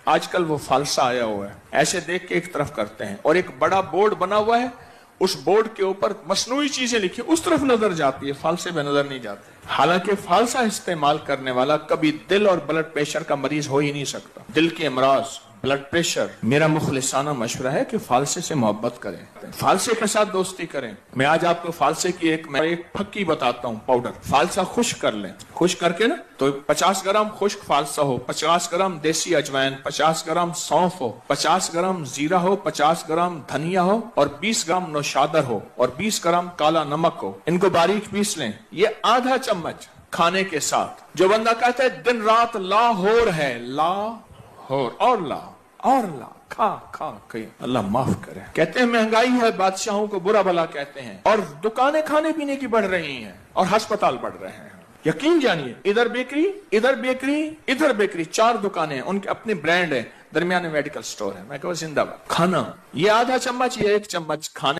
آج کل وہ فالسا آیا ہوا ہے، ایسے دیکھ کے ایک طرف کرتے ہیں اور ایک بڑا بورڈ بنا ہوا ہے، اس بورڈ کے اوپر مصنوعی چیزیں لکھی اس طرف نظر جاتی ہے، فالسے پہ نظر نہیں جاتی۔ حالانکہ فالسا استعمال کرنے والا کبھی دل اور بلڈ پریشر کا مریض ہو ہی نہیں سکتا۔ دل کے امراض، بلڈ پریشر، میرا مخلصانہ مشورہ ہے کہ فالسے سے محبت کریں، فالسے کے ساتھ دوستی کریں۔ میں آج آپ کو فالسے کی ایک پھکی بتاتا ہوں، پاؤڈر۔ فالسا خشک کر لیں، خشک کر کے نا تو 50 گرام خشک فالسا ہو، 50 گرام دیسی اجوائن، 50 گرام سونف ہو، 50 گرام زیرہ ہو، 50 گرام دھنیا ہو اور 20 گرام نوشادر ہو اور 20 گرام کالا نمک ہو۔ ان کو باریک پیس لیں، یہ آدھا چمچ کھانے کے ساتھ۔ جو بندہ کہتا ہے دن رات لاہور ہے، لاہور اور لا کھا اللہ معاف کرے۔ کہتے ہیں مہنگائی ہے، بادشاہوں کو برا بلا کہتے ہیں، اور دکانیں کھانے پینے کی بڑھ رہی ہیں اور ہسپتال بڑھ رہے ہیں۔ یقین جانیے، ادھر بیکری، ادھر بیکری، ادھر بیکری، 4 دکانیں ہیں، ان کے اپنے برانڈ ہیں، درمیان میں میڈیکل سٹور ہے۔ میں کہوں زندہ باد۔ کھانا یہ آدھا چمچ، یہ 1 چمچ کھانے